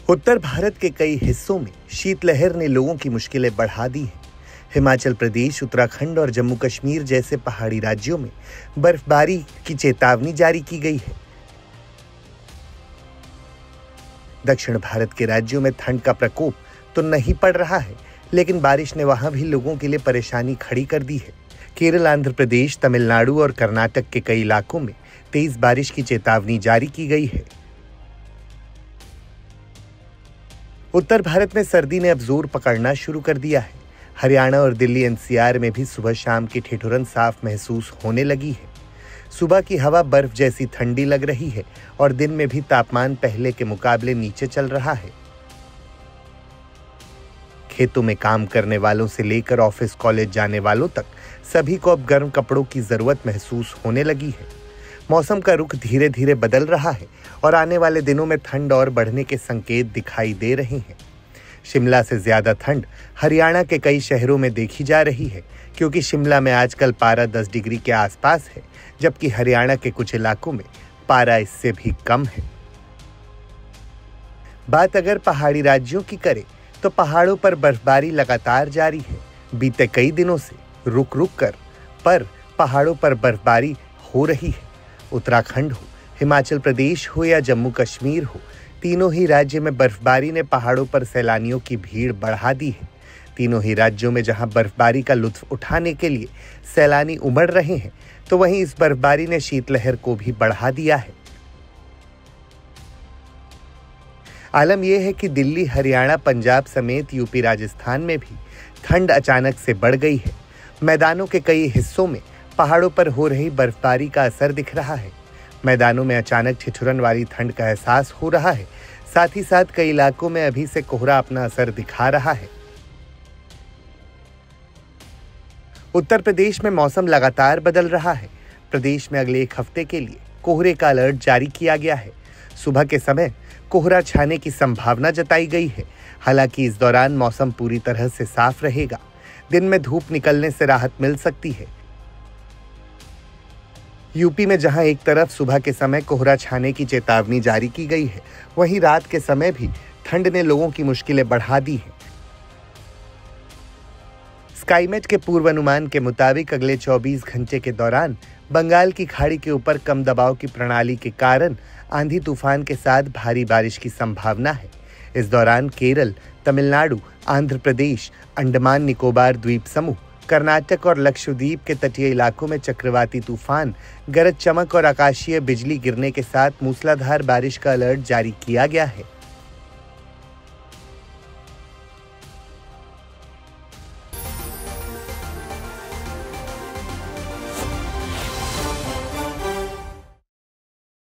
उत्तर भारत के कई हिस्सों में शीतलहर ने लोगों की मुश्किलें बढ़ा दी हैं। हिमाचल प्रदेश, उत्तराखंड और जम्मू कश्मीर जैसे पहाड़ी राज्यों में बर्फबारी की चेतावनी जारी की गई है। दक्षिण भारत के राज्यों में ठंड का प्रकोप तो नहीं पड़ रहा है, लेकिन बारिश ने वहां भी लोगों के लिए परेशानी खड़ी कर दी है। केरल, आंध्र प्रदेश, तमिलनाडु और कर्नाटक के कई इलाकों में तेज बारिश की चेतावनी जारी की गई है। उत्तर भारत में सर्दी ने अब जोर पकड़ना शुरू कर दिया है। हरियाणा और दिल्ली एनसीआर में भी सुबह शाम की ठिठुरन साफ महसूस होने लगी है। सुबह की हवा बर्फ जैसी ठंडी लग रही है और दिन में भी तापमान पहले के मुकाबले नीचे चल रहा है। खेतों में काम करने वालों से लेकर ऑफिस कॉलेज जाने वालों तक सभी को अब गर्म कपड़ों की जरूरत महसूस होने लगी है। मौसम का रुख धीरे धीरे बदल रहा है और आने वाले दिनों में ठंड और बढ़ने के संकेत दिखाई दे रहे हैं। शिमला से ज्यादा ठंड हरियाणा के कई शहरों में देखी जा रही है, क्योंकि शिमला में आजकल पारा 10 डिग्री के आसपास है, जबकि हरियाणा के कुछ इलाकों में पारा इससे भी कम है। बात अगर पहाड़ी राज्यों की करें तो पहाड़ों पर बर्फबारी लगातार जारी है। बीते कई दिनों से रुक रुक कर पर पहाड़ों पर बर्फबारी हो रही है। उत्तराखंड हो, हिमाचल प्रदेश हो या जम्मू कश्मीर हो, तीनों ही राज्य में बर्फबारी ने पहाड़ों पर सैलानियों की भीड़ बढ़ा दी है। तीनों ही राज्यों में जहां बर्फबारी का लुत्फ उठाने के लिए सैलानी उमड़ रहे हैं, तो वहीं इस बर्फबारी ने शीतलहर को भी बढ़ा दिया है। आलम यह है कि दिल्ली, हरियाणा, पंजाब समेत यूपी, राजस्थान में भी ठंड अचानक से बढ़ गई है। मैदानों के कई हिस्सों में पहाड़ों पर हो रही बर्फबारी का असर दिख रहा है। मैदानों में अचानक ठिठुरन वाली ठंड का एहसास हो रहा है। साथ ही साथ कई इलाकों में अभी से कोहरा अपना असर दिखा रहा है। उत्तर प्रदेश में मौसम लगातार बदल रहा है। प्रदेश में अगले 1 हफ्ते के लिए कोहरे का अलर्ट जारी किया गया है। सुबह के समय कोहरा छाने की संभावना जताई गई है। हालांकि इस दौरान मौसम पूरी तरह से साफ रहेगा। दिन में धूप निकलने से राहत मिल सकती है। यूपी में जहां एक तरफ सुबह के समय कोहरा छाने की चेतावनी जारी की गई है, वहीं रात के समय भी ठंड ने लोगों की मुश्किलें बढ़ा दी हैं। स्काईमेट के पूर्वानुमान के मुताबिक अगले 24 घंटे के दौरान बंगाल की खाड़ी के ऊपर कम दबाव की प्रणाली के कारण आंधी तूफान के साथ भारी बारिश की संभावना है। इस दौरान केरल, तमिलनाडु, आंध्र प्रदेश, अंडमान निकोबार द्वीप समूह, कर्नाटक और लक्षद्वीप के तटीय इलाकों में चक्रवाती तूफान, गरज चमक और आकाशीय बिजली गिरने के साथ मूसलाधार बारिश का अलर्ट जारी किया गया है।